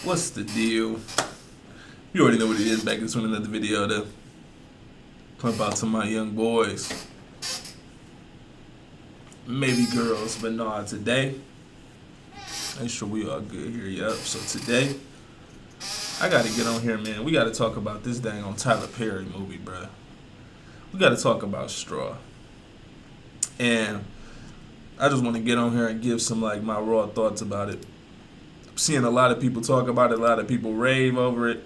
What's the deal? You already know what it is. Back into another video to pump out to my young boys, maybe girls, but nah. Today, make sure we all good here. Yup. So today, I gotta get on here, man. We gotta talk about this dang on Tyler Perry movie, bruh. We gotta talk about Straw, and I just want to get on here and give some like my raw thoughts about it. I'm seeing a lot of people talk about it, a lot of people rave over it.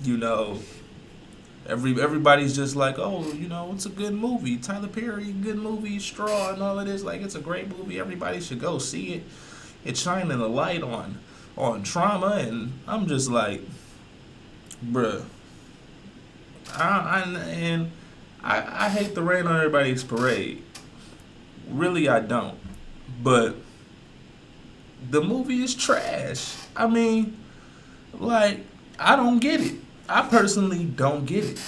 You know, everybody's just like, oh, you know, it's a good movie. Tyler Perry, good movie. Straw and all of this, like, it's a great movie. Everybody should go see it. It's shining a light on trauma, and I'm just like, bruh. I hate to rain on everybody's parade. Really, I don't. But the movie is trash. I mean, like, I don't get it. I personally don't get it.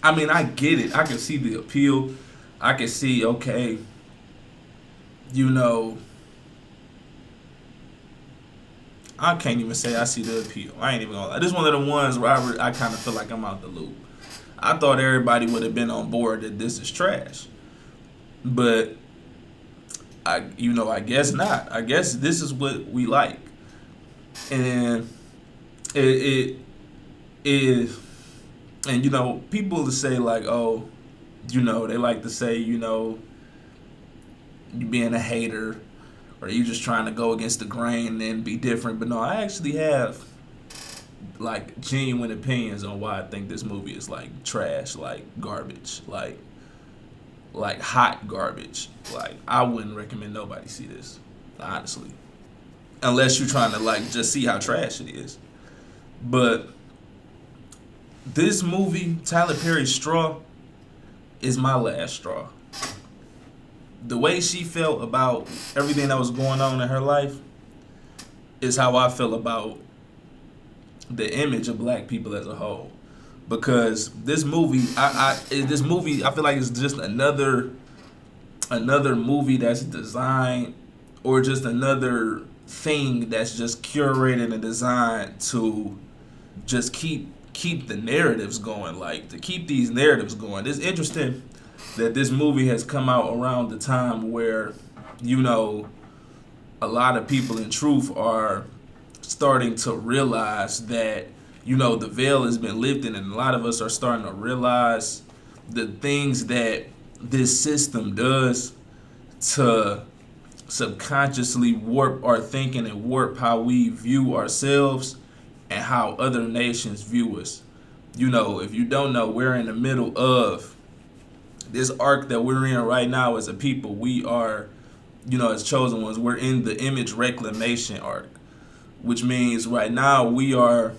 I mean, I get it. I can see the appeal. I can see, okay, you know, I can't even say I see the appeal. I ain't even gonna lie. This is one of the ones where I kind of feel like I'm out the loop. I thought everybody would have been on board that this is trash. But I guess not. I guess this is what we like. And it is, and people say like, oh, they like to say, you being a hater, or you just trying to go against the grain and be different. But no, I actually have like genuine opinions on why I think this movie is like trash, like garbage, like hot garbage. Like, I wouldn't recommend nobody see this, honestly, unless you're trying to like just see how trash it is. But this movie, Tyler Perry's Straw, is my last straw. The way she felt about everything that was going on in her life is how I feel about the image of black people as a whole. Because this movie, I feel like it's just another movie that's designed, or just another thing that's just curated and designed to just keep the narratives going, like to keep these narratives going. It's interesting that this movie has come out around the time where, a lot of people in truth are starting to realize that, the veil has been lifted, and a lot of us are starting to realize the things that this system does to subconsciously warp our thinking and warp how we view ourselves and how other nations view us. If you don't know, we're in the middle of this arc that we're in right now as a people. We are, as chosen ones, we're in the image reclamation arc, which means right now we are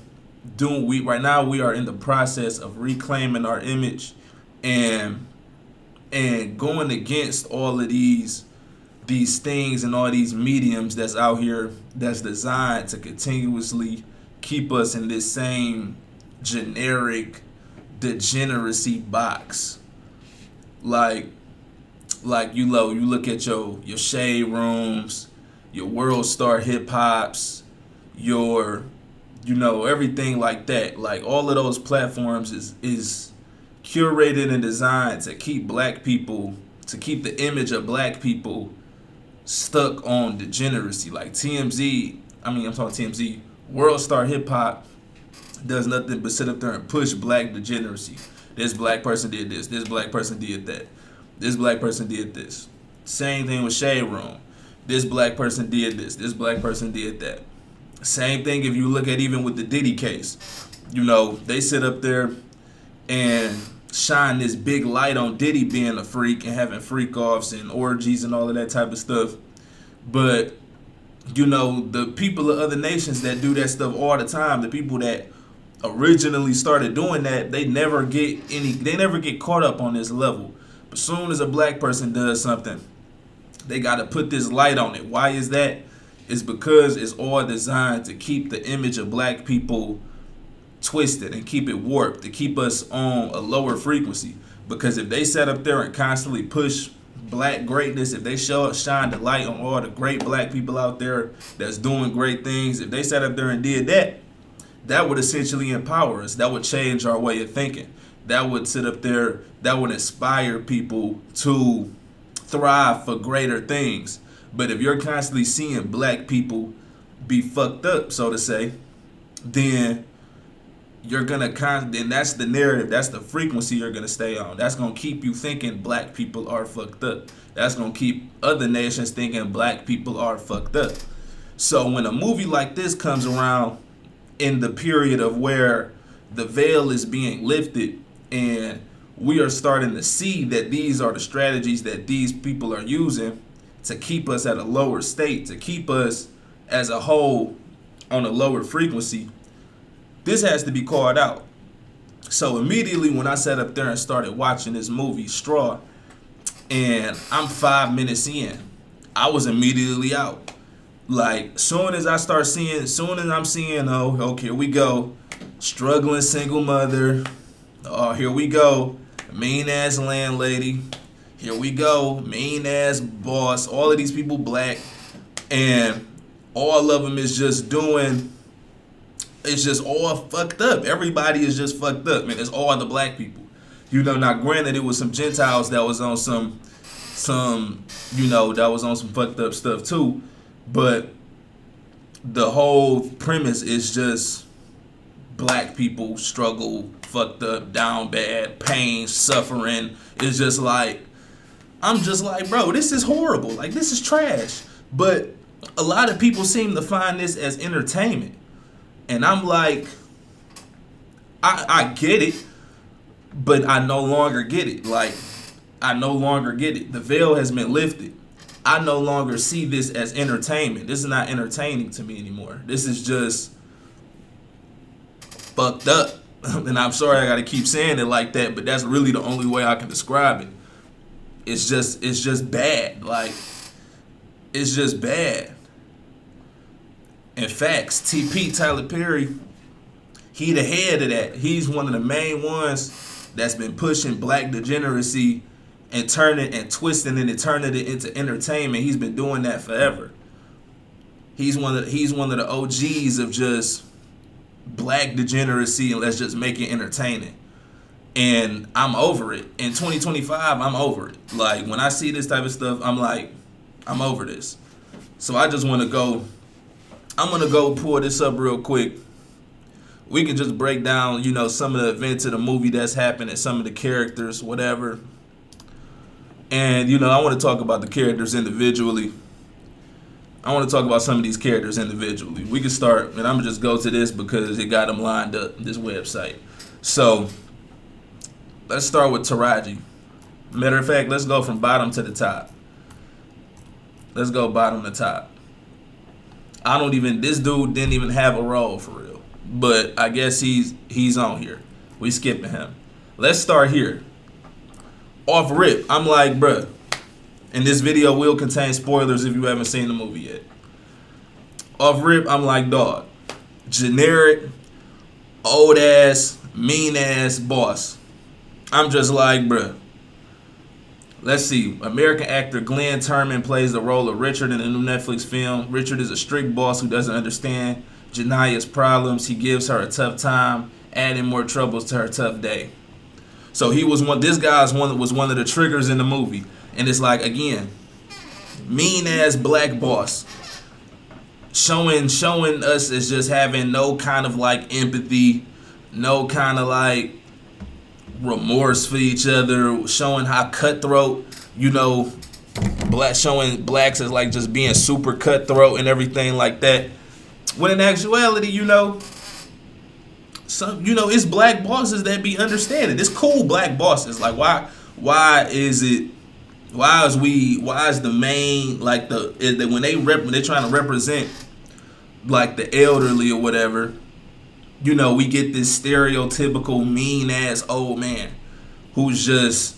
in the process of reclaiming our image and going against all of these things and all these mediums that's out here that's designed to continuously keep us in this same generic degeneracy box. Like you look at your shade rooms, your world star hip hops, your everything like that. Like, all of those platforms is curated and designed to keep black people, to keep the image of black people stuck on degeneracy. Like I'm talking TMZ, World Star Hip Hop does nothing but sit up there and push black degeneracy. This black person did this. This black person did that. This black person did this. Same thing with Shade Room. This black person did this. This black person did that. Same thing if you look at even with the Diddy case. They sit up there and shine this big light on Diddy being a freak and having freak offs and orgies and all of that type of stuff. But, the people of other nations that do that stuff all the time, the people that originally started doing that, they never get caught up on this level. But soon as a black person does something, they got to put this light on it. Why is that? It's because it's all designed to keep the image of black people twisted and keep it warped, to keep us on a lower frequency. Because if they sat up there and constantly push black greatness, if they shine the light on all the great black people out there that's doing great things, if they sat up there and did that, that would essentially empower us. That would change our way of thinking. That would sit up there, that would inspire people to thrive for greater things. But if you're constantly seeing black people be fucked up, so to say, then you're gonna then that's the narrative, that's the frequency you're gonna stay on. That's gonna keep you thinking black people are fucked up. That's gonna keep other nations thinking black people are fucked up. So when a movie like this comes around in the period of where the veil is being lifted and we are starting to see that these are the strategies that these people are using to keep us at a lower state, to keep us as a whole on a lower frequency, this has to be called out. So immediately when I sat up there and started watching this movie, Straw, and I'm 5 minutes in, I was immediately out. Like, soon as I'm seeing, oh, okay, here we go, struggling single mother, oh, here we go, mean ass landlady, here we go, mean ass boss, all of these people black, and all of them is just doing, it's just all fucked up. Everybody is just fucked up, man. It's all the black people. You know, now granted it was some Gentiles that was on some, that was on some fucked up stuff too, but the whole premise is just black people struggle, fucked up, down bad, pain, suffering. It's just like, I'm just like, bro, this is horrible. Like, this is trash. But a lot of people seem to find this as entertainment. And I'm like, I get it, but I no longer get it. Like, I no longer get it. The veil has been lifted. I no longer see this as entertainment. This is not entertaining to me anymore. This is just fucked up. And I'm sorry I gotta keep saying it like that, but that's really the only way I can describe it. It's just bad. Like, it's just bad. In fact, TP, Tyler Perry, he the head of that. He's one of the main ones that's been pushing black degeneracy and turning and twisting it and turning it into entertainment. He's been doing that forever. He's one of the OGs of just black degeneracy, and let's just make it entertaining. And I'm over it. In 2025, I'm over it. Like, when I see this type of stuff, I'm like, I'm over this. So I just want to go, I'm going to go pull this up real quick. We can just break down, some of the events of the movie that's happened and some of the characters, whatever. And, I want to talk about the characters individually. I want to talk about some of these characters individually. We can start, and I'm going to just go to this because it got them lined up, this website. So, let's start with Taraji. Matter of fact, let's go from bottom to the top. Let's go bottom to top. This dude didn't even have a role for real. But I guess he's on here. We skipping him. Let's start here. Off rip, I'm like, bruh, and this video will contain spoilers if you haven't seen the movie yet. Off rip, I'm like, dog, generic, old ass, mean ass boss. I'm just like, bruh. Let's see. American actor Glenn Turman plays the role of Richard in the new Netflix film. Richard is a strict boss who doesn't understand Janaya's problems. He gives her a tough time, adding more troubles to her tough day. So this guy was one of the triggers in the movie. And it's like, again, mean ass black boss. Showing us as just having no kind of like empathy, no kind of like remorse for each other, showing how cutthroat, showing blacks as like just being super cutthroat and everything like that. When in actuality, it's black bosses that be understanding. It's cool black bosses. Like, why is the main, like, when they're trying to represent like the elderly or whatever, we get this stereotypical mean ass old man who's just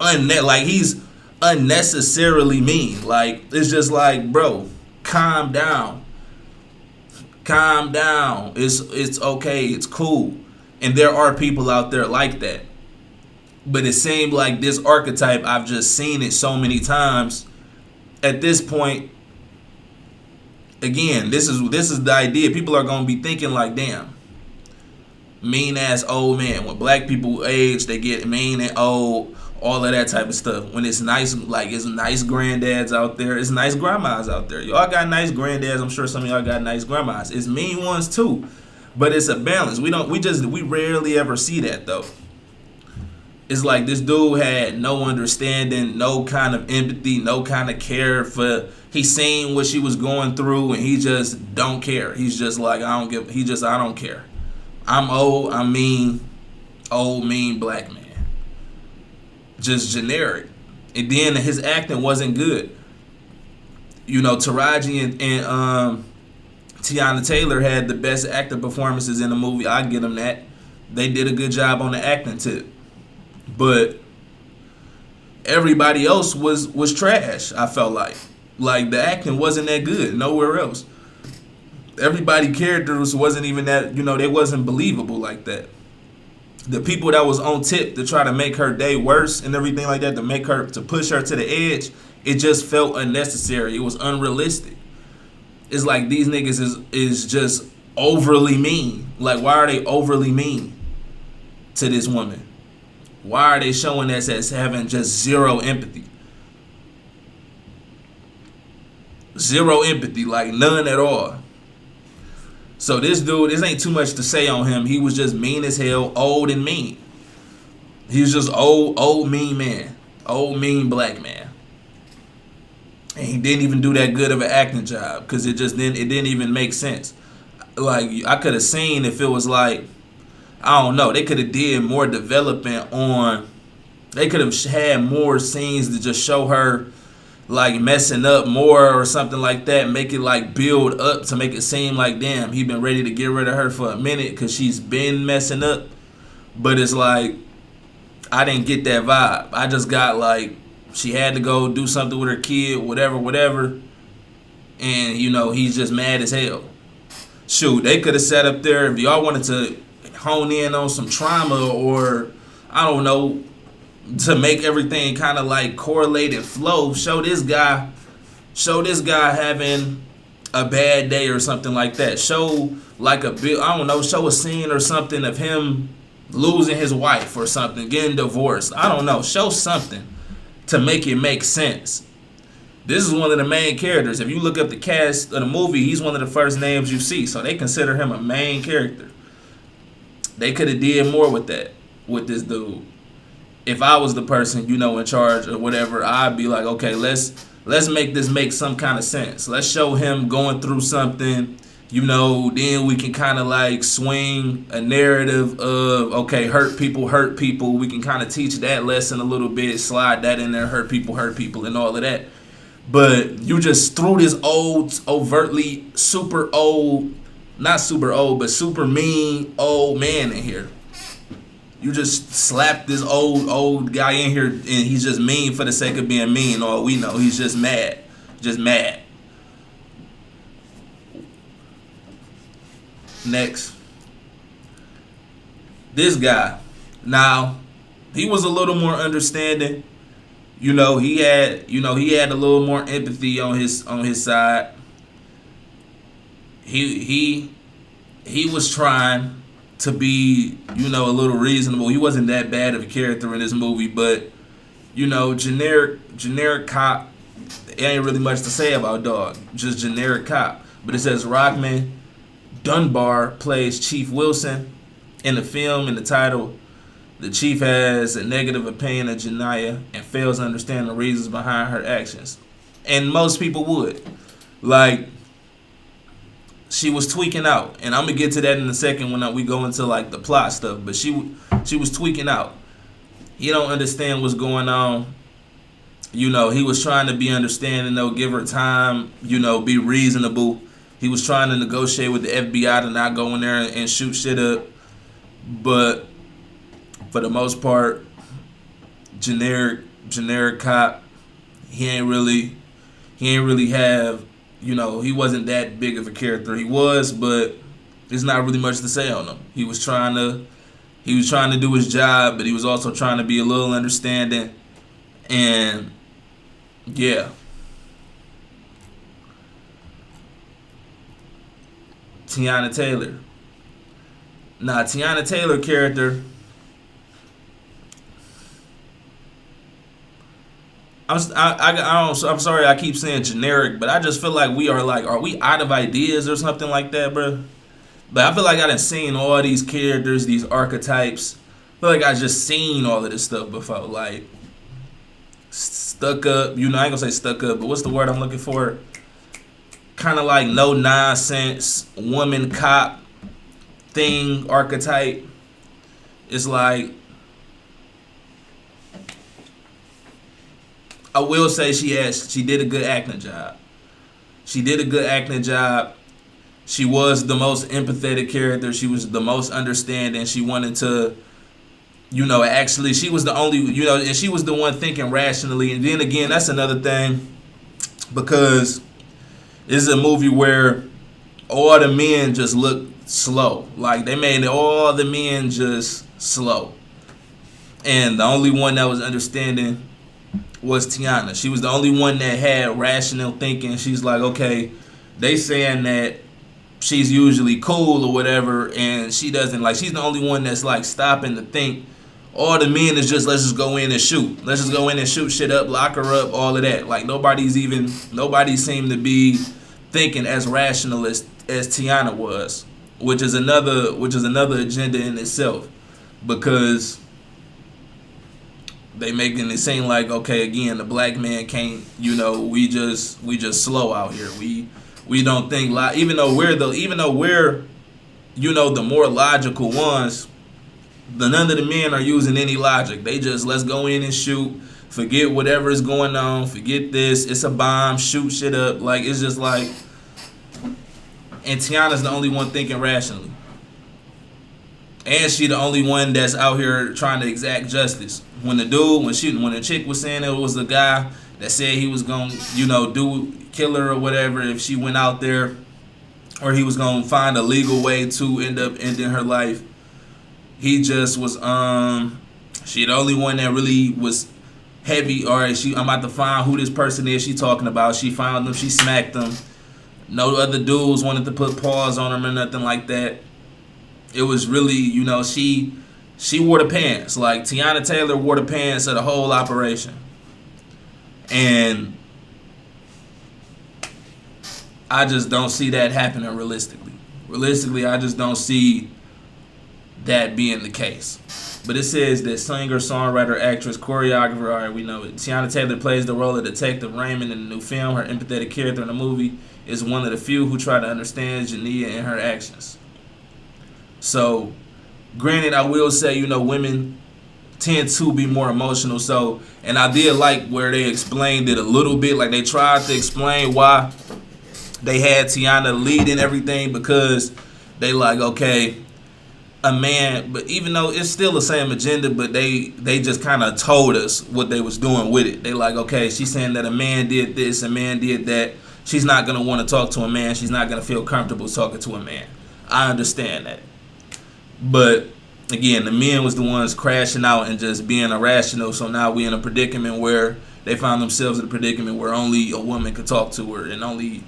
he's unnecessarily mean. Like, it's just like, bro, calm down. Calm down. It's okay. It's cool. And there are people out there like that. But it seemed like this archetype, I've just seen it so many times. At this point, again, this is the idea. People are gonna be thinking like, damn, mean ass old man. When black people age, they get mean and old, all of that type of stuff. When it's nice, like it's nice granddads out there, it's nice grandmas out there. Y'all got nice granddads. I'm sure some of y'all got nice grandmas. It's mean ones too, but it's a balance. We rarely ever see that though. It's like this dude had no understanding, no kind of empathy, no kind of care for. He seen what she was going through, and he just don't care. He's just like, I don't care. I'm old. I'm mean. Old mean black man. Just generic. And then his acting wasn't good. You know, Taraji and Tiana Taylor had the best acting performances in the movie. I give them that. They did a good job on the acting tip. But everybody else was trash, I felt like. Like the acting wasn't that good nowhere else. Everybody characters wasn't even that, they wasn't believable like that. The people that was on tip to try to make her day worse and everything like that, to push her to the edge, it just felt unnecessary. It was unrealistic. It's like these niggas is just overly mean. Like, why are they overly mean to this woman? Why are they showing us as having just zero empathy? Zero empathy, like none at all. So this dude, this ain't too much to say on him. He was just mean as hell, old and mean. He was just old mean man. Old mean black man. And he didn't even do that good of an acting job because it didn't even make sense. Like, I could have seen if it was like, I don't know, they could have did more development on, they could have had more scenes to just show her like messing up more or something like that, make it like build up to make it seem like, damn, he been ready to get rid of her for a minute because she's been messing up. But it's like, I didn't get that vibe. I just got like, she had to go do something with her kid, whatever. And, he's just mad as hell. Shoot, they could have sat up there, if y'all wanted to hone in on some trauma or, I don't know, to make everything kind of like correlate and flow, show this guy having a bad day or something like that. Show like show a scene or something of him losing his wife or something, getting divorced. I don't know, show something to make it make sense. This is one of the main characters. If you look up the cast of the movie, he's one of the first names you see, so they consider him a main character. They could have did more with that, with this dude. If I was the person, in charge or whatever, I'd be like, okay, let's make this make some kind of sense. Let's show him going through something, then we can kind of like swing a narrative of, okay, hurt people. We can kind of teach that lesson a little bit, slide that in there, hurt people, and all of that. But you just threw this old, overtly super old, not super old, but super mean old man in here. You just slapped this old guy in here, and he's just mean for the sake of being mean. All we know, he's just mad. Next. This guy. Now, he was a little more understanding. He had a little more empathy on his side. He was trying to be, a little reasonable. He wasn't that bad of a character in this movie, but, generic cop. It ain't really much to say about dog. Just generic cop. But it says Rockman Dunbar plays Chief Wilson. In the film, in the title, the chief has a negative opinion of Janiyah and fails to understand the reasons behind her actions. And most people would. Like, she was tweaking out, and I'm gonna get to that in a second when we go into like the plot stuff. But she was tweaking out. He don't understand what's going on. He was trying to be understanding, though, give her time. Be reasonable. He was trying to negotiate with the FBI to not go in there and shoot shit up. But for the most part, generic cop. He ain't really have. He wasn't that big of a character. He was, but there's not really much to say on him. He was trying to He was trying to do his job, but he was also trying to be a little understanding. And yeah, Tiana Taylor. Now, Tiana Taylor character, I'm sorry I keep saying generic, but I just feel like are we out of ideas or something like that, bro? But I feel like I done seen all these characters, these archetypes. I feel like I just seen all of this stuff before. Like, stuck up, I ain't gonna say stuck up, but what's the word I'm looking for? Kind of like no nonsense woman cop thing archetype. It's like, I will say she did a good acting job. She did a good acting job. She was the most empathetic character. She was the most understanding. She wanted to, actually, she was the only, and she was the one thinking rationally. And then again, that's another thing, because this is a movie where all the men just look slow. Like, they made all the men just slow. And the only one that was understanding was Tiana. She was the only one that had rational thinking. She's like, okay, they saying that she's usually cool or whatever, and she doesn't, like, she's the only one that's like stopping to think. All the men is just, let's just go in and shoot. Let's just go in and shoot shit up, lock her up, all of that. Like, nobody seemed to be thinking as rational as Tiana was, which is another agenda in itself, because they making it seem like, okay, again, the black man can't, we just slow out here. We don't think even though we're the more logical ones, none of the men are using any logic. They just, let's go in and shoot, forget whatever is going on, forget this, it's a bomb, shoot shit up. Like, it's just like, and Tiana's the only one thinking rationally. And she the only one that's out here trying to exact justice. When the chick was saying it was the guy that said he was gonna, kill her or whatever if she went out there, or he was gonna find a legal way to end up ending her life. He just was she the only one that really was heavy. All right, I'm about to find who this person is she talking about. She found them, she smacked them. No other dudes wanted to put paws on him or nothing like that. It was really, she wore the pants. Like, Tiana Taylor wore the pants of the whole operation. And I just don't see that happening realistically. Realistically, I just don't see that being the case. But it says that singer, songwriter, actress, choreographer, all right, we know it. Tiana Taylor plays the role of Detective Raymond in the new film. Her empathetic character in the movie is one of the few who try to understand Jania and her actions. So, granted, I will say, women tend to be more emotional. So, and I did like where they explained it a little bit. Like, they tried to explain why they had Tiana leading everything, because they like, okay, a man, but even though it's still the same agenda, but they just kind of told us what they was doing with it. They like, okay, she's saying that a man did this, a man did that. She's not going to want to talk to a man. She's not going to feel comfortable talking to a man. I understand that. But again, the men was the ones crashing out and just being irrational. So now we in a predicament where they found themselves in a predicament where only a woman could talk to her, and only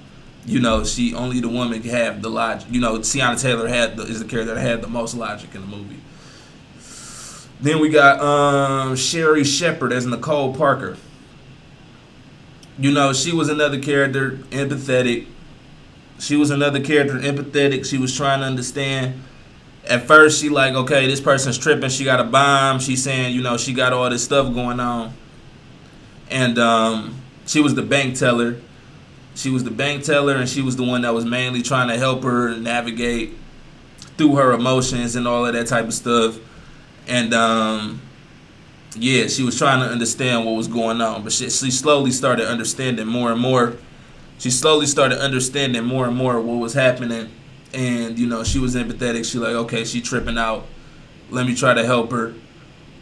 the woman could have the logic. Tiana Taylor is the character that had the most logic in the movie. Then we got Sherry Shepherd as Nicole Parker. She was another character, empathetic. She was trying to understand. At first, she like, okay, this person's tripping. She got a bomb. She's saying, she got all this stuff going on. And she was the bank teller. And she was the one that was mainly trying to help her navigate through her emotions and all of that type of stuff. And she was trying to understand what was going on. But she slowly started understanding more and more. What was happening. And, she was empathetic. She like, okay, she tripping out. Let me try to help her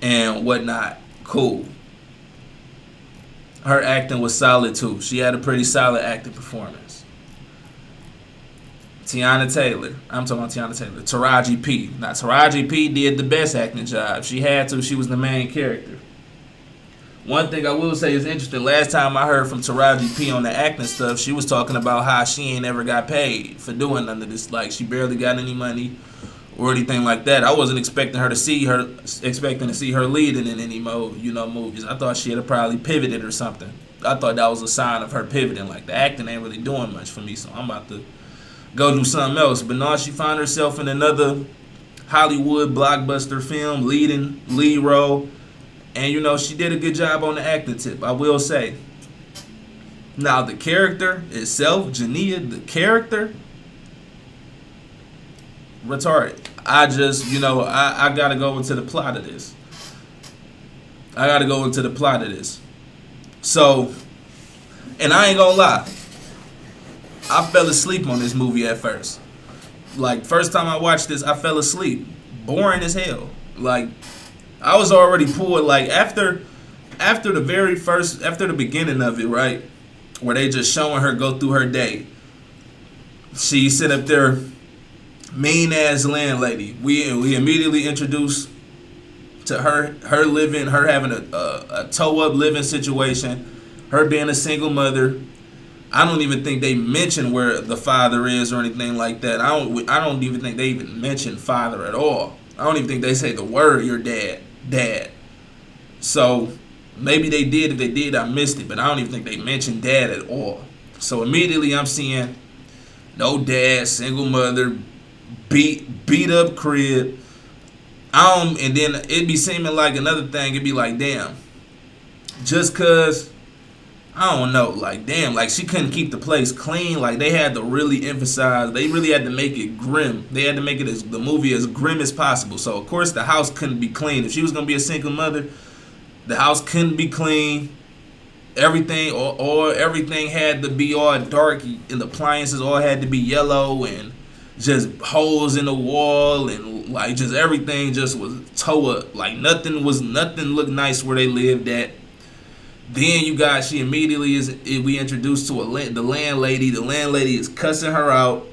and whatnot. Cool. Her acting was solid, too. She had a pretty solid acting performance. Tiana Taylor. I'm talking about Tiana Taylor. Taraji P. Now, Taraji P did the best acting job. She had to. She was the main character. One thing I will say is interesting. Last time I heard from Taraji P on the acting stuff, she was talking about how she ain't ever got paid for doing none of this. Like, she barely got any money or anything like that. I wasn't expecting to see her leading in any movies. I thought she had probably pivoted or something. I thought that was a sign of her pivoting. Like, the acting ain't really doing much for me, so I'm about to go do something else. But now she found herself in another Hollywood blockbuster film, lead role. And, she did a good job on the acting tip, I will say. Now, the character itself, Jania, the character, retarded. I just, I got to go into the plot of this. So, and I ain't gonna lie, I fell asleep on this movie at first. Like, first time I watched this, I fell asleep. Boring as hell. Like, I was already pulled, like, after the beginning of it, right? Where they just showing her go through her day. She sit up there, mean ass landlady. We immediately introduced to her living, her having a toe up living situation, her being a single mother. I don't even think they mention where the father is or anything like that. I don't even think they even mention father at all. I don't even think they say the word your dad. So maybe they did. If they did, I missed it. But I don't even think they mentioned dad at all. So immediately I'm seeing no dad, single mother, beat up crib. And then it'd be seeming like another thing. It'd be like, damn, just cause, I don't know, like, damn, like, she couldn't keep the place clean. Like, they had to really emphasize, they really had to make it grim. They had to make it the movie as grim as possible. So, of course, the house couldn't be clean. If she was going to be a single mother, the house couldn't be clean. Everything, or everything had to be all dark, and the appliances all had to be yellow, and just holes in the wall, and, like, just everything just was toe up. Like, nothing looked nice where they lived at. Then she immediately we introduced to the landlady. The landlady is cussing her out.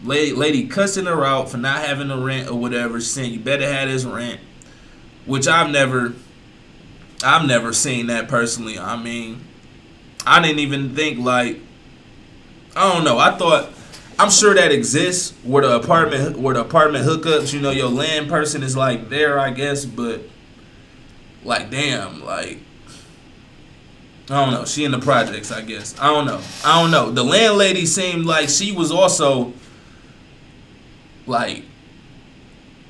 Lady cussing her out for not having the rent or whatever, saying you better have this rent. Which I've never seen that personally. I mean, I didn't even think, like, I don't know. I'm sure that exists where the apartment hookups, your land person is like there, I guess, but like, damn, like, I don't know. She in the projects, I guess. I don't know. The landlady seemed like she was also, like,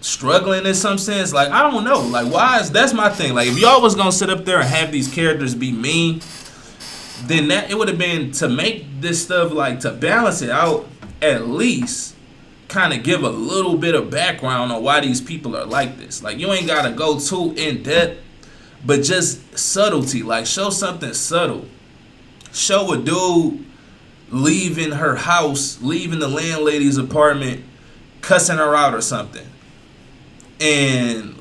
struggling in some sense. Like, I don't know. Like, that's my thing. Like, if y'all was gonna sit up there and have these characters be mean, then it would have been to make this stuff, like, to balance it out, at least kind of give a little bit of background on why these people are like this. Like, you ain't gotta go too in depth, but just subtlety. Like, show something subtle. Show a dude leaving her house, leaving the landlady's apartment, cussing her out or something. And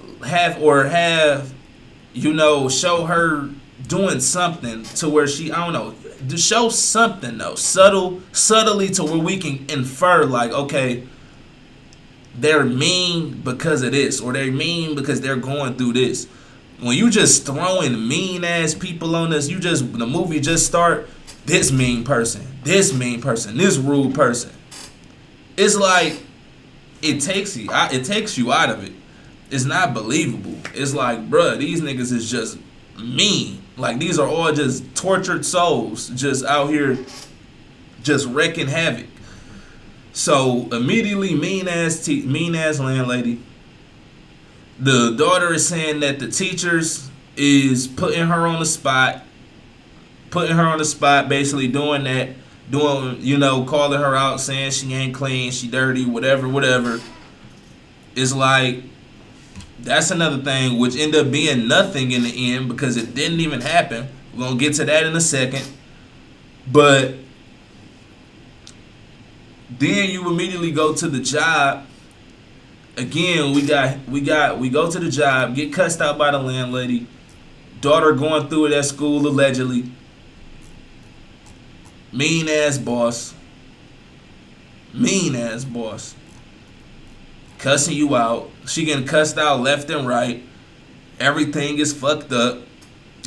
show her doing something to where she, I don't know, to show something though, subtly to where we can infer, like, okay, they're mean because of this, or they're mean because they're going through this. When you just throwing mean ass people on us, the movie just start, this mean person, this rude person. It's like, it takes you out of it. It's not believable. It's like, bruh, these niggas is just mean. Like, these are all just tortured souls just out here just wrecking havoc. So immediately, mean ass landlady. The daughter is saying that the teachers is putting her on the spot, basically doing calling her out, saying she ain't clean, she dirty, whatever. It's like, that's another thing, which ended up being nothing in the end because it didn't even happen. We're going to get to that in a second. But then you immediately go to the job. Again, we go to the job, get cussed out by the landlady. Daughter going through it at school, allegedly. Mean ass boss. Mean ass boss. Cussing you out. She getting cussed out left and right. Everything is fucked up.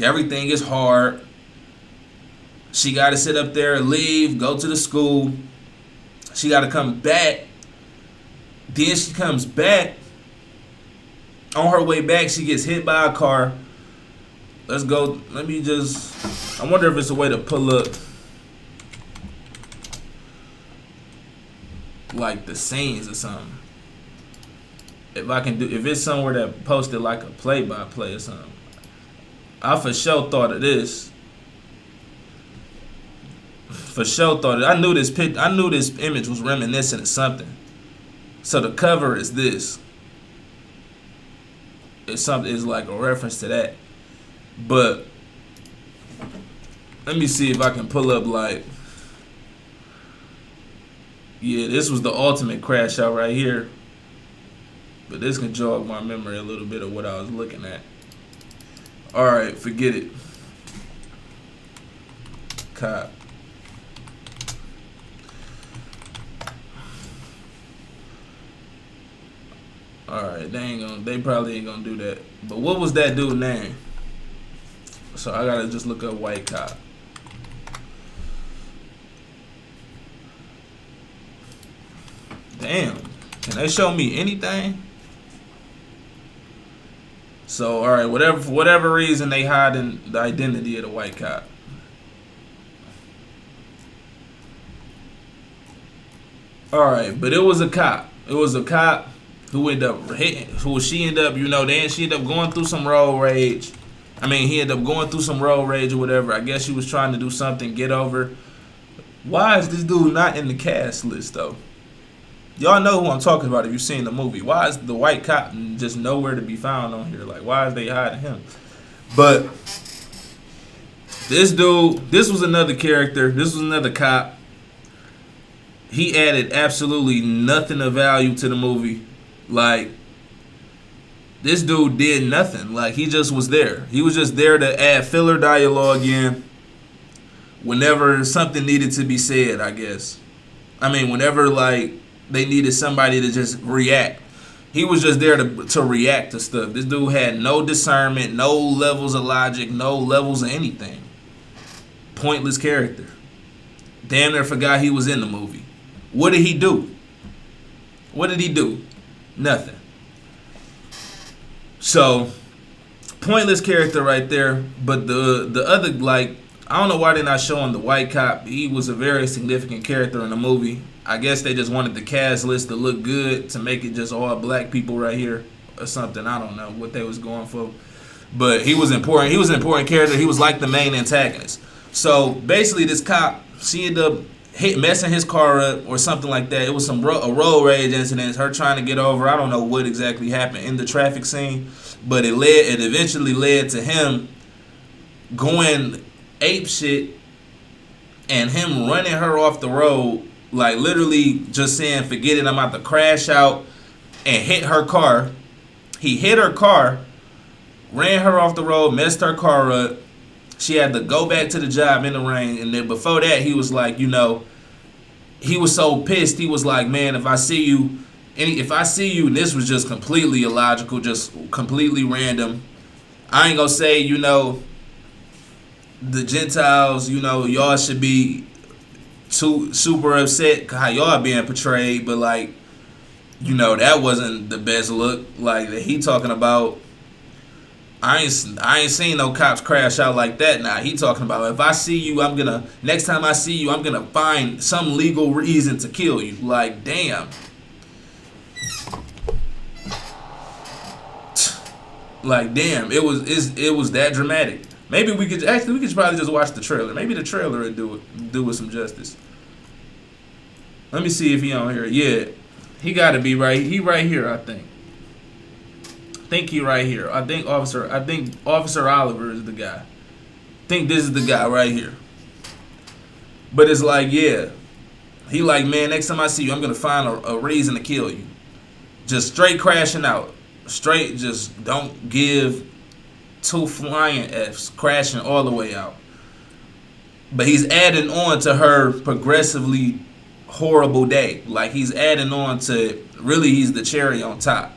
Everything is hard. She got to sit up there, leave, go to the school. She got to come back. Then she comes back. On her way back, she gets hit by a car. Let's go. Let me just. I wonder if it's a way to pull up like the scenes or something. If I can do, if it's somewhere that posted like a play-by-play or something. I for sure thought of this. For sure thought it. I knew this image was reminiscent of something. So the cover is this. It's something. It's like a reference to that. But let me see if I can pull up like. Yeah, this was the ultimate crash out right here. But this can jog my memory a little bit of what I was looking at. Alright, forget it. Cop. Alright, they probably ain't gonna do that. But what was that dude's name? So I gotta just look up white cop. Damn. Can they show me anything? So, alright, for whatever reason, they hiding the identity of the white cop. Alright, but it was a cop. It was a cop who ended up hitting, she ended up, then she ended up going through some road rage. He ended up going through some road rage or whatever. I guess she was trying to do something, get over. Why is this dude not in the cast list, though? Y'all know who I'm talking about if you've seen the movie. Why is the white cop just nowhere to be found on here? Like, why is they hiding him? But this dude, this was another character. This was another cop. He added absolutely nothing of value to the movie. Like, this dude did nothing. Like, he just was there. He was just there to add filler dialogue in whenever something needed to be said, I guess. Whenever, like, they needed somebody to just react. He was just there to react to stuff. This dude had no discernment, no levels of logic, no levels of anything. Pointless character. Damn near forgot he was in the movie. What did he do? What did he do? Nothing. So, pointless character right there. But the other, like, I don't know why they're not showing the white cop. He was a very significant character in the movie. I guess they just wanted the cast list to look good to make it just all black people right here or something. I don't know what they was going for. But he was important. He was an important character. He was like the main antagonist. So basically this cop, she ended up messing his car up or something like that. It was a road rage incident. Her trying to get over. I don't know what exactly happened in the traffic scene. But it eventually led to him going ape shit and him running her off the road. Like, literally just saying, forget it, I'm about to crash out, and hit her car. He hit her car, ran her off the road, messed her car up. She had to go back to the job in the rain. And then before that, he was like, he was so pissed. He was like, man, if I see you, and this was just completely illogical, just completely random. I ain't gonna say, the Gentiles, y'all should be too super upset how y'all being portrayed, but like, that wasn't the best look. Like that he talking about. I ain't seen no cops crash out like that. Now he talking about if I see you, next time I see you, I'm gonna find some legal reason to kill you. Like, damn. Like, damn, it was that dramatic. Maybe we could probably just watch the trailer. Maybe the trailer would do it some justice. Let me see if he on here. Yeah, he got to be right. He right here, I think. He right here. I think Officer Oliver is the guy. I think this is the guy right here. But it's like, yeah, he like, man, next time I see you, I'm gonna find a reason to kill you. Just straight crashing out. Straight, just don't give two flying F's, crashing all the way out. But he's adding on to her progressively horrible day. Like, he's adding on to, really, he's the cherry on top.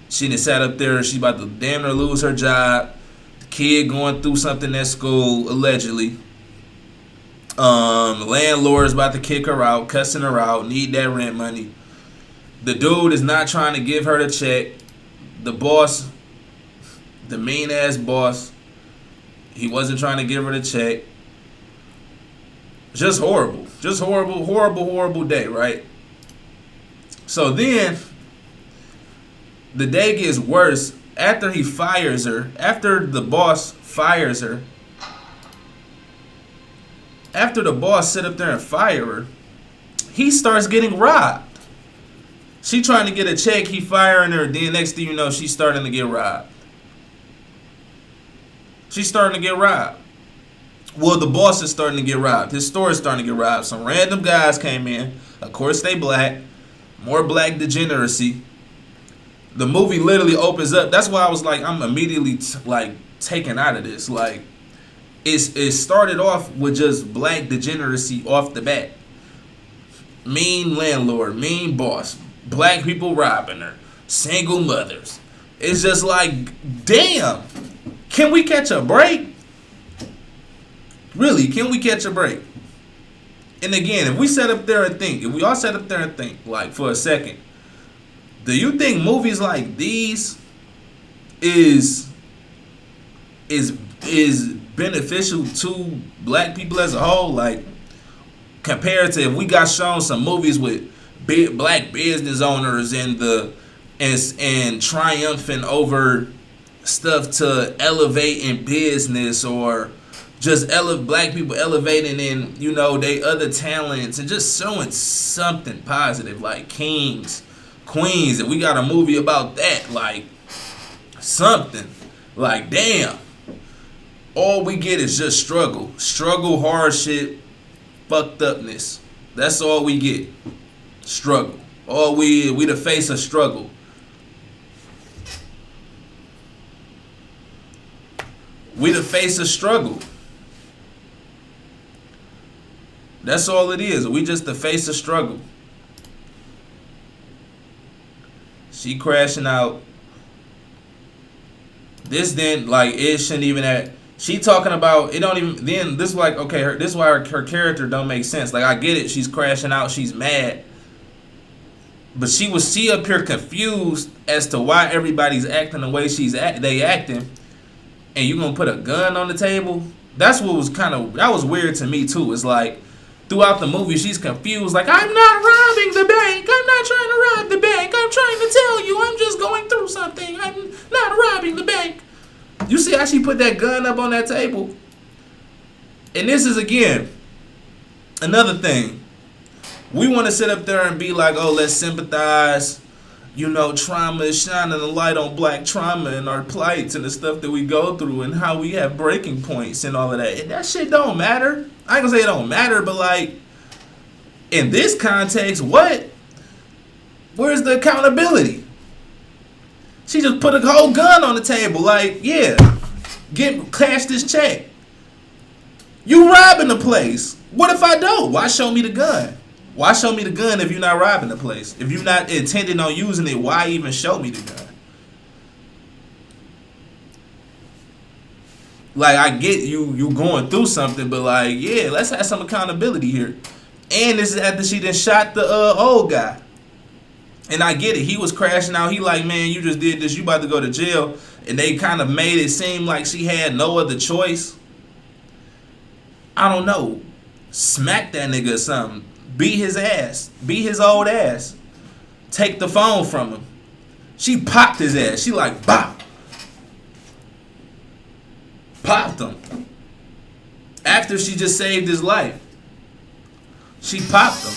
She done sat up there, she about to damn near lose her job. The kid going through something at school, allegedly. The landlord's about to kick her out, cussing her out, need that rent money. The dude is not trying to give her the check. The boss, the mean ass boss, he wasn't trying to give her the check. Just horrible. Just horrible, horrible, horrible day, right? So then, the day gets worse after he fires her. After the boss fires her. After the boss sit up there and fire her, he starts getting robbed. She trying to get a check, he firing her, then next thing you know, she's starting to get robbed. She's starting to get robbed. Well, the boss is starting to get robbed. His store is starting to get robbed. Some random guys came in. Of course, they black. More black degeneracy. The movie literally opens up. That's why I was like, I'm immediately taken out of this. Like, it started off with just black degeneracy off the bat. Mean landlord, mean boss, black people robbing her, single mothers. It's just like, damn. Can we catch a break? Really, can we catch a break? And again, if we sit up there and think, if we all sit up there and think, like, for a second, do you think movies like these is beneficial to black people as a whole? Like, compared to if we got shown some movies with big black business owners and triumphing over stuff to elevate in business, or just black people elevating in, you know, they other talents and just showing something positive, like Kings, Queens, and we got a movie about that, like something. Like, damn. All we get is just struggle, hardship, fucked upness. That's all we get. Struggle. All we the face of struggle. We the face of struggle. That's all it is. We just the face of struggle. She crashing out. This then, like, it shouldn't even have. She talking about it. Don't even. Then this is like, okay, this is why her character don't make sense. Like, I get it. She's crashing out. She's mad. But she up here confused as to why everybody's acting the way they acting. And you gonna put a gun on the table? That's what was that was weird to me too. It's like, throughout the movie, she's confused. Like, I'm not robbing the bank. I'm not trying to rob the bank. I'm trying to tell you, I'm just going through something. I'm not robbing the bank. You see how she put that gun up on that table? And this is, again, another thing. We want to sit up there and be like, oh, let's sympathize. You know, trauma is shining a light on black trauma and our plights and the stuff that we go through and how we have breaking points and all of that. And that shit don't matter. I ain't gonna say it don't matter, but, like, in this context, what? Where's the accountability? She just put a whole gun on the table. Like, yeah, cash this check. You robbing the place. What if I don't? Why show me the gun? Why show me the gun if you're not robbing the place? If you're not intending on using it, why even show me the gun? Like, I get you going through something, but, like, yeah, let's have some accountability here. And this is after she done shot the old guy. And I get it. He was crashing out. He like, man, you just did this. You about to go to jail. And they kind of made it seem like she had no other choice. I don't know. Smack that nigga or something. Beat his ass. Beat his old ass. Take the phone from him. She popped his ass. She like, bop. Popped him. After she just saved his life. She popped him.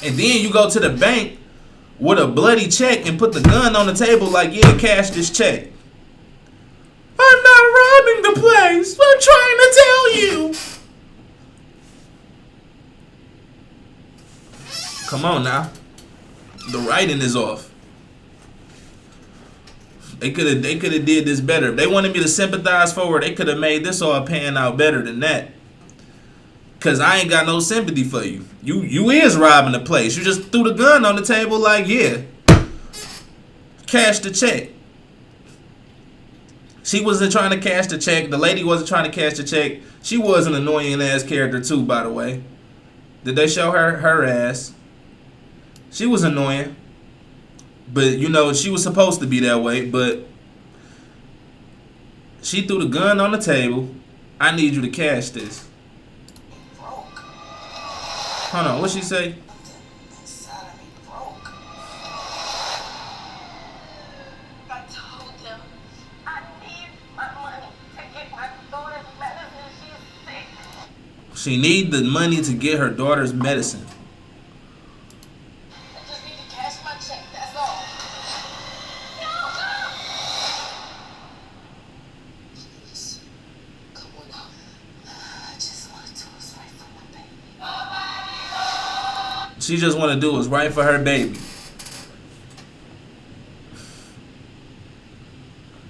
And then you go to the bank with a bloody check and put the gun on the table like, yeah, cash this check. I'm not robbing the place. I'm trying to tell you. Come on now. The writing is off. They could have did this better. If they wanted me to sympathize for her, they could have made this all pan out better than that. Cause I ain't got no sympathy for you. You is robbing the place. You just threw the gun on the table like, yeah, cash the check. She wasn't trying to cash the check. The lady wasn't trying to cash the check. She was an annoying ass character too, by the way. Did they show her ass? She was annoying. But you know, she was supposed to be that way, but she threw the gun on the table. I need you to cash this. Hold on, what'd she say? She need the money to get her daughter's medicine. I just need to cash my check, that's all. No. Please, come on now. I just want to do what's right for my baby. She just want to do what's right for her baby.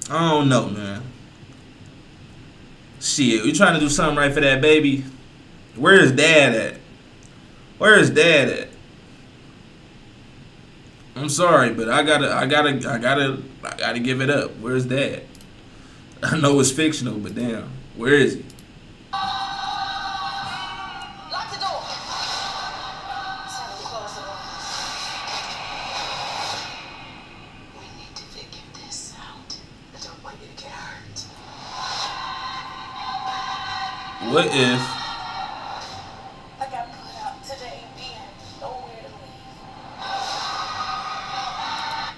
I don't know, man. Shit, you trying to do something right for that baby? Where is dad at? Where is dad at? I'm sorry, but I gotta give it up. Where's dad? I know it's fictional, but damn, where is he? Lock the door. Close the door. We need to figure this out. I don't want you to get hurt. What if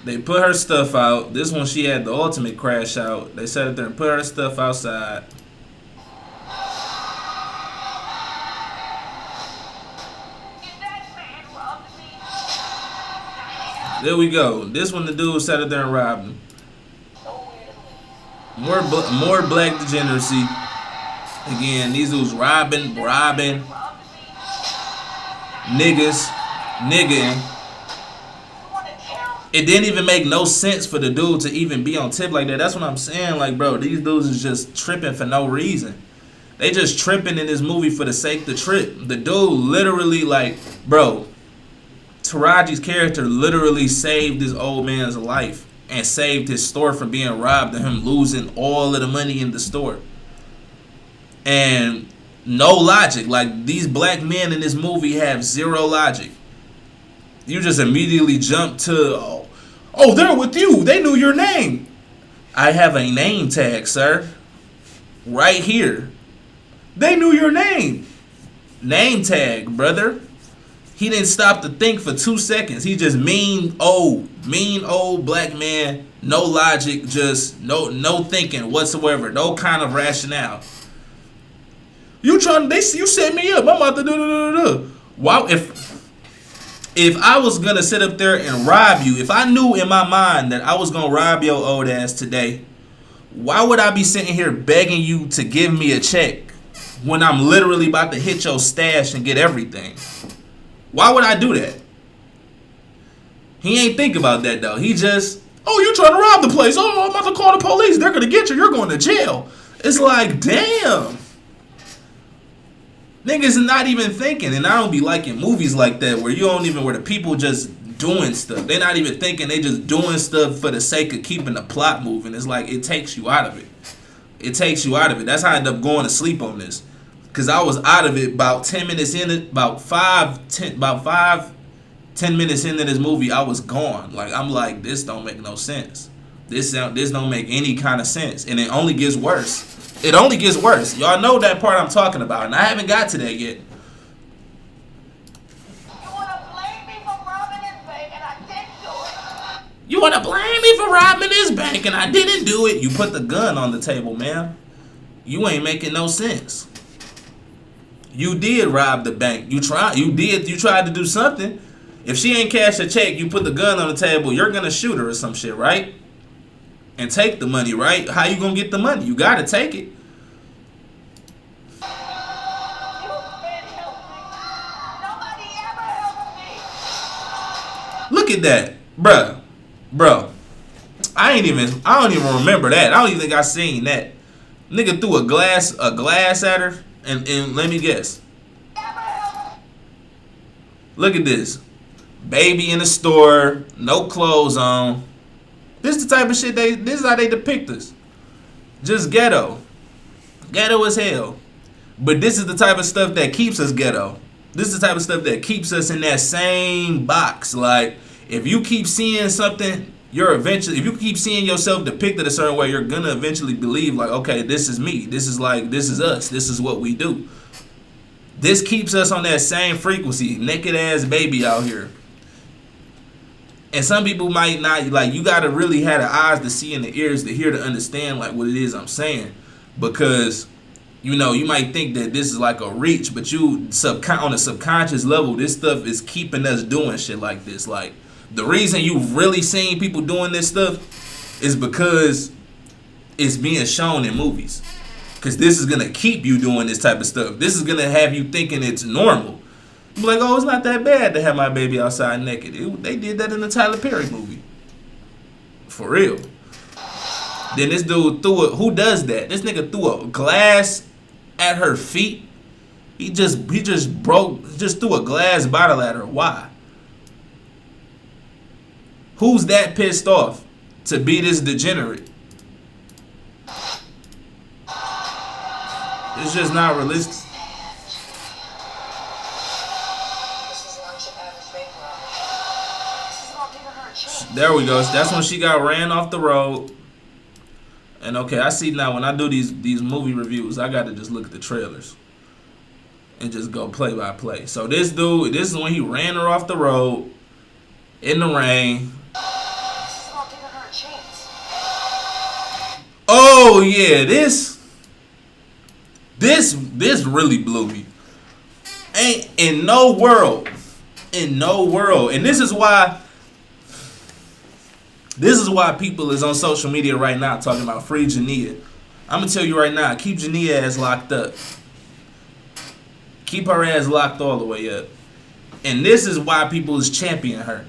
they put her stuff out? This one she had the ultimate crash out. They sat there and put her stuff outside. There we go. This one the dude sat there and robbed him. More black degeneracy. Again, these dudes robbing, nigging. It didn't even make no sense for the dude to even be on tip like that. That's what I'm saying. Like, bro, these dudes is just tripping for no reason. They just tripping in this movie for the sake of the trip. The dude literally, like, bro, Taraji's character literally saved this old man's life and saved his store from being robbed and him losing all of the money in the store. And no logic. Like, these black men in this movie have zero logic. You just immediately jump to, oh, they're with you. They knew your name. I have a name tag, sir. Right here. They knew your name. Name tag, brother. He didn't stop to think for 2 seconds. He just mean old black man. No logic, just no thinking whatsoever. No kind of rationale. You set me up. I'm about to do. Wow, if I was gonna sit up there and rob you, if I knew in my mind that I was gonna rob your old ass today, why would I be sitting here begging you to give me a check when I'm literally about to hit your stash and get everything? Why would I do that? He ain't think about that though. He just, you trying to rob the place. Oh, I'm about to call the police. They're gonna get you. You're going to jail. It's like, damn. Niggas are not even thinking, and I don't be liking movies like that where where the people just doing stuff. They're not even thinking, they just doing stuff for the sake of keeping the plot moving. It's like, it takes you out of it. It takes you out of it. That's how I ended up going to sleep on this. Because I was out of it about 10 minutes in it, about 10 minutes into this movie, I was gone. Like, I'm like, this don't make no sense. This don't make any kind of sense. And it only gets worse. It only gets worse. Y'all know that part I'm talking about, and I haven't got to that yet. You want to blame me for robbing this bank and I didn't do it? You want to blame me for robbing this bank and I didn't do it? You put the gun on the table, man. You ain't making no sense. You did rob the bank. You tried to do something. If she ain't cashed a check, you put the gun on the table, you're going to shoot her or some shit, right? And take the money, right? How you going to get the money? You got to take it. Look at that. Bro. I don't even remember that. I don't even think I seen that. Nigga threw a glass at her and let me guess. Look at this. Baby in the store, no clothes on. This is the type of shit this is how they depict us. Just ghetto. Ghetto as hell. But this is the type of stuff that keeps us ghetto. This is the type of stuff that keeps us in that same box. Like, if you keep seeing something, if you keep seeing yourself depicted a certain way, you're gonna eventually believe, like, okay, this is me. This is us. This is what we do. This keeps us on that same frequency. Naked ass baby out here. And some people might not, like, you gotta really have the eyes to see and the ears to hear to understand, like, what it is I'm saying. Because, you know, you might think that this is like a reach, but on a subconscious level, this stuff is keeping us doing shit like this. Like, the reason you've really seen people doing this stuff is because it's being shown in movies. Because this is gonna keep you doing this type of stuff. This is gonna have you thinking it's normal. Be like, oh, it's not that bad to have my baby outside naked. They did that in the Tyler Perry movie. For real. Then this dude who does that? This nigga threw a glass at her feet. He just threw a glass bottle at her. Why? Who's that pissed off to be this degenerate? It's just not realistic. There we go. That's when she got ran off the road. And okay, I see now when I do these movie reviews, I got to just look at the trailers and just go play by play. So this is when he ran her off the road in the rain. Oh yeah, this really blew me. Ain't in no world, and this is why people is on social media right now talking about free Jania. I'm gonna tell you right now, keep Jania ass locked up. Keep her ass locked all the way up. And this is why people is championing her,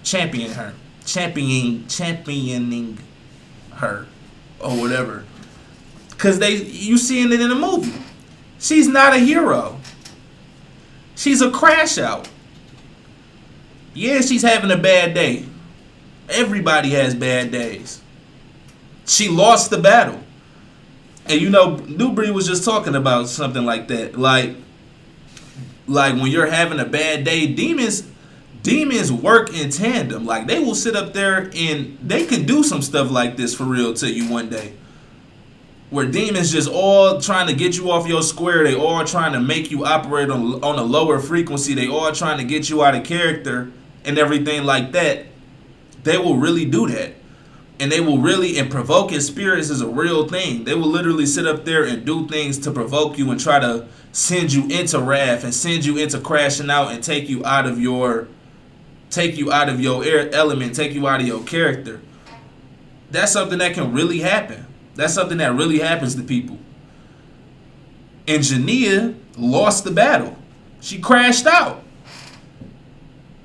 or whatever. Cause you seeing it in the movie. She's not a hero. She's a crash out. Yeah, she's having a bad day. Everybody has bad days. She lost the battle. And you know, Newbury was just talking about something like that. Like when you're having a bad day, demons work in tandem. Like, they will sit up there and they can do some stuff like this for real to you one day. Where demons just all trying to get you off your square. They all trying to make you operate on a lower frequency. They all trying to get you out of character and everything like that. They will really do that. And they will really, and provoking spirits is a real thing. They will literally sit up there and do things to provoke you and try to send you into wrath and send you into crashing out and take you out of your element, take you out of your character. That's something that can really happen. That's something that really happens to people. And Jania lost the battle. She crashed out.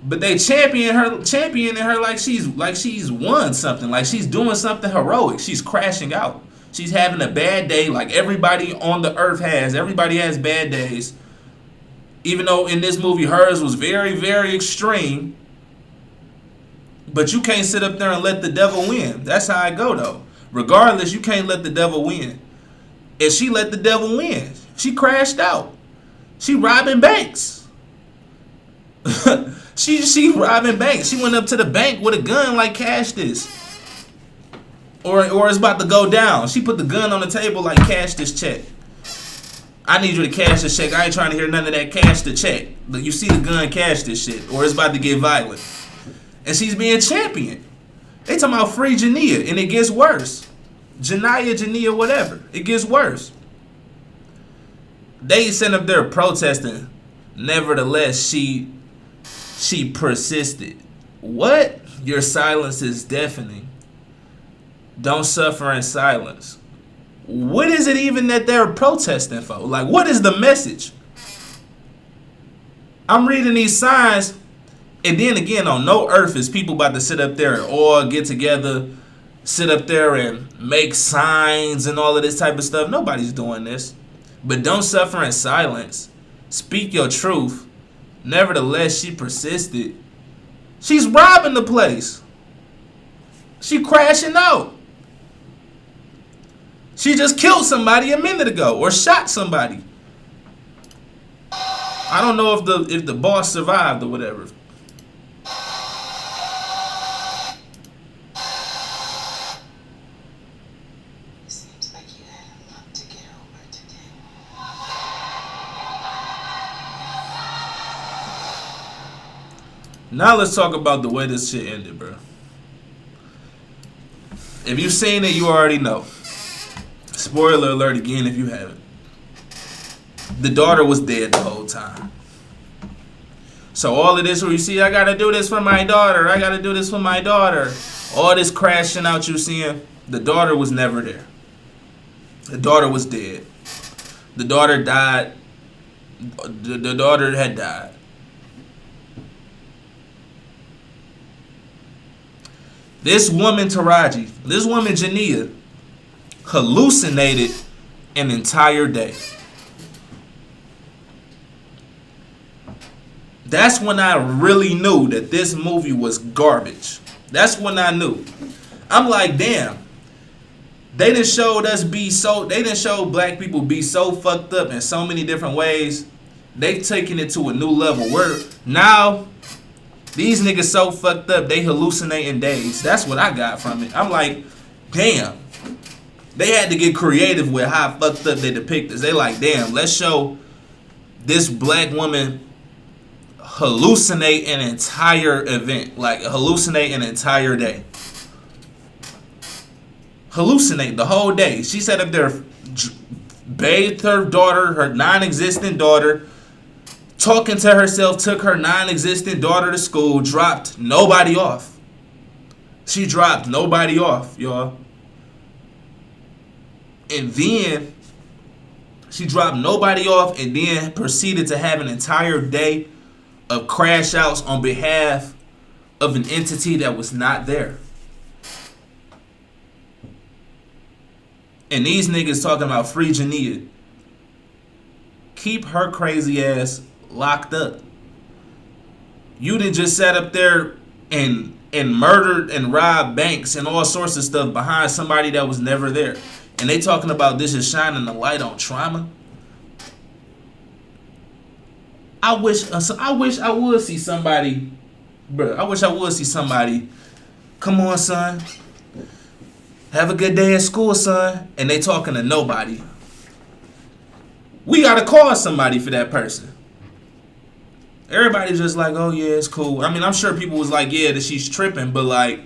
But they championing her like she's won something, like she's doing something heroic. She's crashing out. She's having a bad day, like everybody on the earth has. Everybody has bad days. Even though in this movie hers was very, very extreme. But you can't sit up there and let the devil win. That's how I go though. Regardless, you can't let the devil win. And she let the devil win. She crashed out. She robbing banks. She robbing banks. She went up to the bank with a gun like, cash this. Or it's about to go down. She put the gun on the table like, cash this check. I need you to cash this check. I ain't trying to hear none of that, cash the check. But you see the gun, cash this shit. Or it's about to get violent. And she's being championed. They talking about free Jania, and it gets worse. Jania, whatever. It gets worse. They sent up there protesting. Nevertheless, she persisted. What? Your silence is deafening. Don't suffer in silence. What is it even that they're protesting for? Like, what is the message? I'm reading these signs, and then again, on no earth is people about to sit up there and all get together, sit up there and make signs and all of this type of stuff. Nobody's doing this. But don't suffer in silence. Speak your truth. Nevertheless, she persisted. She's robbing the place. She crashing out. She just killed somebody a minute ago or shot somebody. I don't know if the boss survived or whatever. Seems like you had a lot to get over today. Now let's talk about the way this shit ended, bro. If you've seen it, you already know. Spoiler alert again if you haven't. The daughter was dead the whole time. So all of this where you see, I gotta do this for my daughter, I gotta do this for my daughter. All this crashing out you seeing, the daughter was never there. The daughter was dead. The daughter died. The daughter had died. This woman Taraji, this woman Jania, hallucinated an entire day. That's when I really knew that this movie was garbage. That's when I knew. I'm like, damn. They done showed black people be so fucked up in so many different ways. They've taken it to a new level where now these niggas so fucked up they hallucinating days. That's what I got from it. I'm like, damn. They had to get creative with how fucked up they depict this. They like, damn, let's show this black woman hallucinate an entire event. Like, hallucinate an entire day. Hallucinate the whole day. She sat up there, bathed her daughter, her non-existent daughter, talking to herself, took her non-existent daughter to school, dropped nobody off. She dropped nobody off, y'all. And then she dropped nobody off and then proceeded to have an entire day of crash outs on behalf of an entity that was not there. And these niggas talking about free Jania. Keep her crazy ass locked up. You done just sat up there and murdered and robbed banks and all sorts of stuff behind somebody that was never there. And they talking about this is shining the light on trauma. I wish I would see somebody, bro. I wish I would see somebody. Come on, son. Have a good day at school, son. And they talking to nobody. We gotta call somebody for that person. Everybody's just like, oh yeah, it's cool. I mean, I'm sure people was like, yeah, that she's tripping, but like,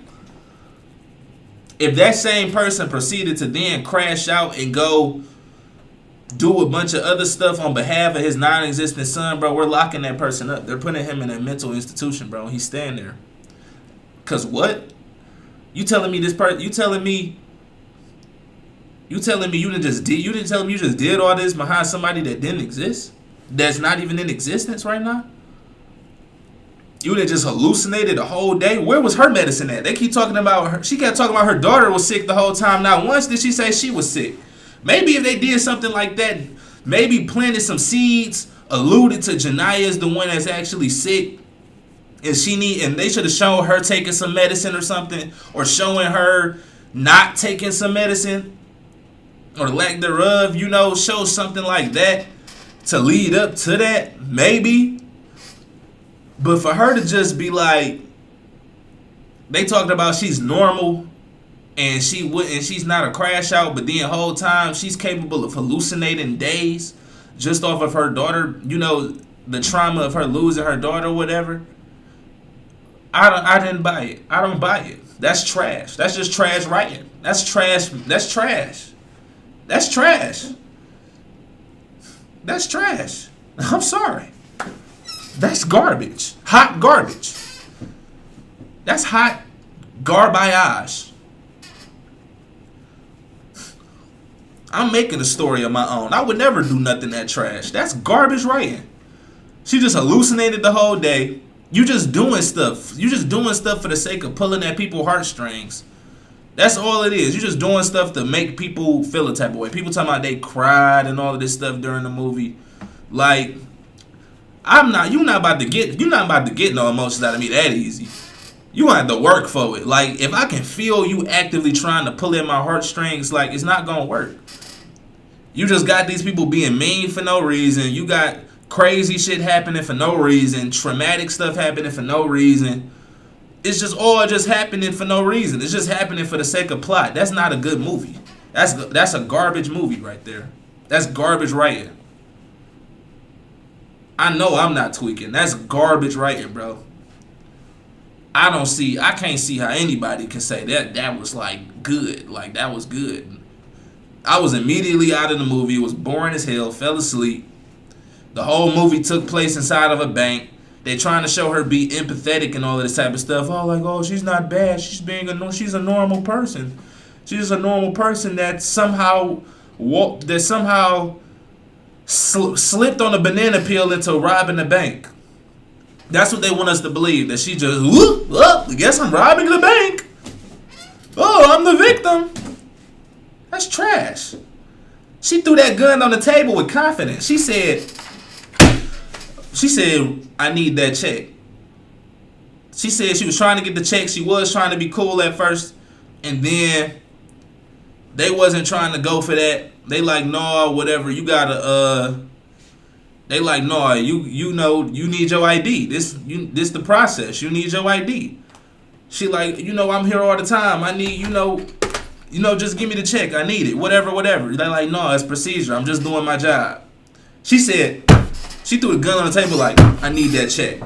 if that same person proceeded to then crash out and go do a bunch of other stuff on behalf of his non-existent son, bro, we're locking that person up. They're putting him in a mental institution, bro. He's staying there. Cause what? You telling me you didn't tell me you just did all this behind somebody that didn't exist? That's not even in existence right now? You done just hallucinated a whole day? Where was her medicine at? They keep talking about her. She kept talking about her daughter was sick the whole time. Not once did she say she was sick. Maybe if they did something like that, maybe planted some seeds, alluded to Jania as the one that's actually sick, and they should have shown her taking some medicine or something, or showing her not taking some medicine, or lack thereof, show something like that to lead up to that, maybe. But for her to just be like, they talked about she's normal and she's not a crash out, but then the whole time she's capable of hallucinating days just off of her daughter, the trauma of her losing her daughter or whatever. I didn't buy it. I don't buy it. That's trash. That's just trash writing. That's trash. That's trash. That's trash. That's trash. I'm sorry. That's garbage. Hot garbage. That's hot garbage. I'm making a story of my own. I would never do nothing that trash. That's garbage writing. She just hallucinated the whole day. You just doing stuff. You just doing stuff for the sake of pulling at people's heartstrings. That's all it is. You just doing stuff to make people feel a type of way. People talking about they cried and all of this stuff during the movie. Like, You're not about to get no emotions out of me that easy. You gonna have to work for it. Like, if I can feel you actively trying to pull in my heartstrings, like, it's not gonna work. You just got these people being mean for no reason. You got crazy shit happening for no reason. Traumatic stuff happening for no reason. It's just all just happening for no reason. It's just happening for the sake of plot. That's not a good movie. That's a garbage movie right there. That's garbage writing. I know I'm not tweaking. That's garbage writing, bro. I can't see how anybody can say that was like good. Like, that was good. I was immediately out of the movie. It was boring as hell. Fell asleep. The whole movie took place inside of a bank. They trying to show her be empathetic and all of this type of stuff. Oh, like, oh, she's not bad. She's a normal person. She's a normal person that somehow slipped on a banana peel into robbing the bank. That's what they want us to believe. That she just, I guess I'm robbing the bank. Oh, I'm the victim. That's trash. She threw that gun on the table with confidence. She said, I need that check. She said she was trying to get the check. She was trying to be cool at first. And then they wasn't trying to go for that. They like, nah, whatever. You gotta, they like, nah, you know, you need your ID. This the process. You need your ID. She like, I'm here all the time. I need, just give me the check. I need it. Whatever. They like, no, it's procedure. I'm just doing my job. She said, she threw the gun on the table like, I need that check.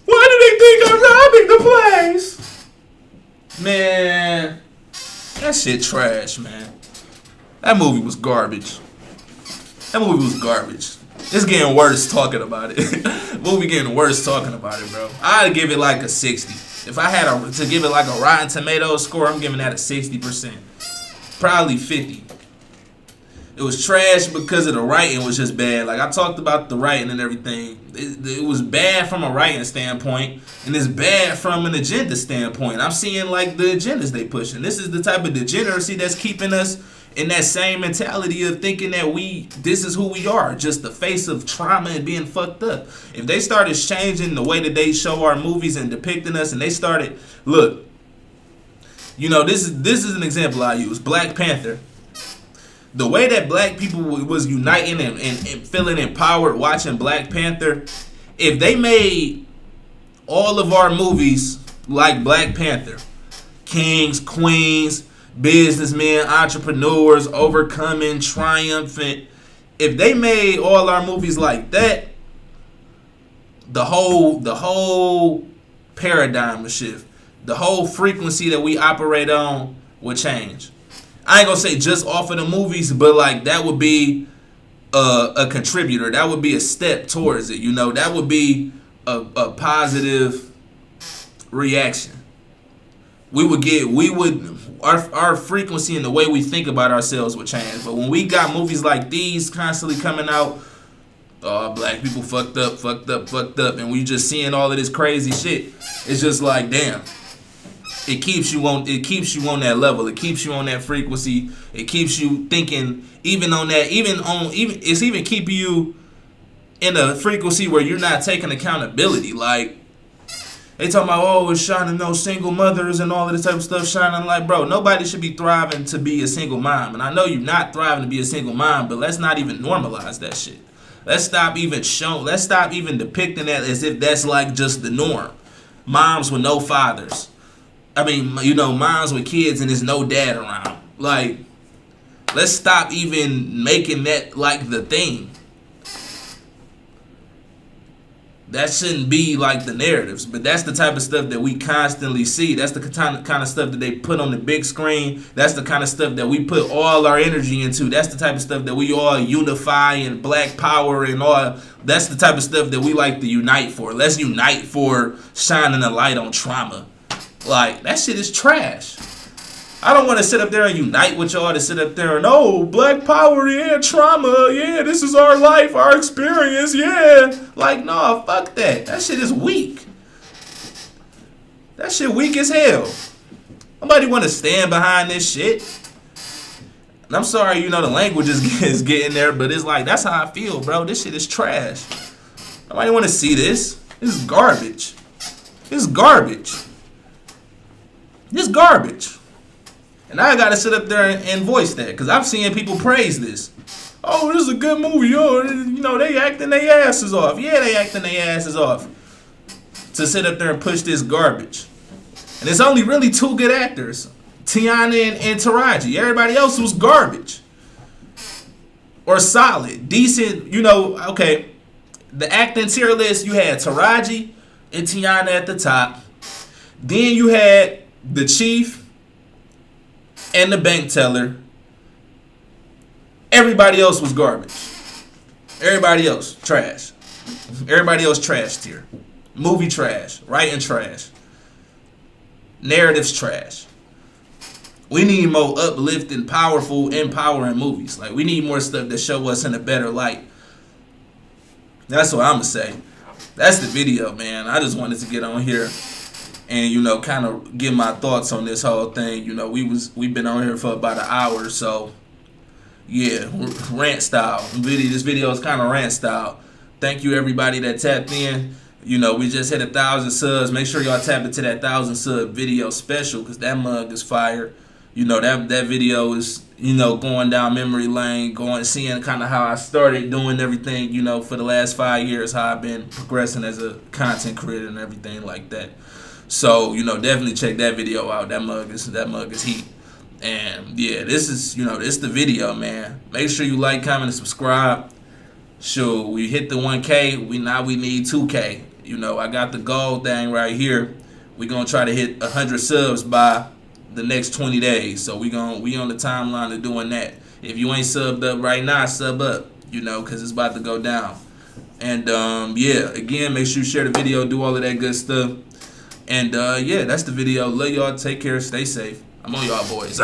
Why do they think I'm robbing the place? Man, that shit trash, man. That movie was garbage. It's getting worse talking about it. Movie getting worse talking about it, bro. I'd give it like a 60. If I had to give it like a Rotten Tomatoes score, I'm giving that a 60%. Probably 50. It was trash because of the writing was just bad. Like, I talked about the writing and everything. It was bad from a writing standpoint, and it's bad from an agenda standpoint. I'm seeing, like, the agendas they pushing. This is the type of degeneracy that's keeping us in that same mentality of thinking that this is who we are, just the face of trauma and being fucked up. If they started changing the way that they show our movies and depicting us, and they started, look, this is an example I use. Black Panther. The way that black people was uniting and feeling empowered watching Black Panther, if they made all of our movies like Black Panther, kings, queens, businessmen, entrepreneurs, overcoming, triumphant, if they made all our movies like that, the whole paradigm would shift. The whole frequency that we operate on would change. I ain't gonna say just off of the movies, but like that would be a contributor. That would be a step towards it. That would be a positive reaction. Our frequency and the way we think about ourselves would change. But when we got movies like these constantly coming out, black people fucked up, and we just seeing all of this crazy shit, it's just like, damn. It keeps you on that level. It keeps you on that frequency. It keeps you thinking it's even keeping you in a frequency where you're not taking accountability. Like, they talking about, it's shining those single mothers and all of this type of stuff shining. Like, bro, nobody should be thriving to be a single mom. And I know you're not thriving to be a single mom, but let's not even normalize that shit. Let's stop even depicting that as if that's like just the norm. Moms with no fathers. I mean, moms with kids and there's no dad around. Like, let's stop even making that like the thing. That shouldn't be like the narratives, but that's the type of stuff that we constantly see. That's the kind of stuff that they put on the big screen. That's the kind of stuff that we put all our energy into. That's the type of stuff that we all unify and black power and all. That's the type of stuff that we like to unite for. Let's unite for shining a light on trauma. Like, that shit is trash. I don't want to sit up there and unite with y'all to sit up there and, black power, yeah, trauma, yeah, this is our life, our experience, yeah. Like, no, fuck that. That shit is weak. That shit weak as hell. Nobody want to stand behind this shit. And I'm sorry, you know, the language is getting there, but it's like, that's how I feel, bro. This shit is trash. Nobody want to see this. This is garbage. This is garbage. This is garbage. And I got to sit up there and voice that, because I've seen people praise this. Oh, this is a good movie. Oh, you know, they acting their asses off. Yeah, they acting their asses off. To sit up there and push this garbage. And it's only really two good actors. Tiana and Taraji. Everybody else was garbage. Or solid. Decent, you know, okay. The acting tier list, you had Taraji and Tiana at the top. Then you had the Chief and the bank teller. Everybody else was garbage. Everybody else, trash. Everybody else trash tier. Movie trash. Writing trash. Narratives trash. We need more uplifting, powerful, empowering movies. Like, we need more stuff that show us in a better light. That's what I'm going to say. That's the video, man. I just wanted to get on here and, you know, kind of give my thoughts on this whole thing. You know, we've been on here for about an hour, so yeah, rant style. This video is kind of rant style. Thank you, everybody that tapped in. You know, we just hit 1,000 subs. Make sure y'all tap into that 1,000 sub video special, because that mug is fire. You know, that video is, you know, going down memory lane, seeing kind of how I started doing everything, you know, for the last 5 years, how I've been progressing as a content creator and everything like that. So, you know, definitely check that video out. That mug is heat. And yeah, this is, you know, this the video, man. Make sure you like, comment, and subscribe. Sure, we hit the 1K. We need 2K. You know, I got the goal thing right here. We're gonna try to hit 100 subs by the next 20 days. So we on the timeline of doing that. If you ain't subbed up right now, sub up, you know, because it's about to go down. And yeah, again, make sure you share the video, do all of that good stuff. And yeah, that's the video. Love y'all. Take care. Stay safe. I'm on y'all boys.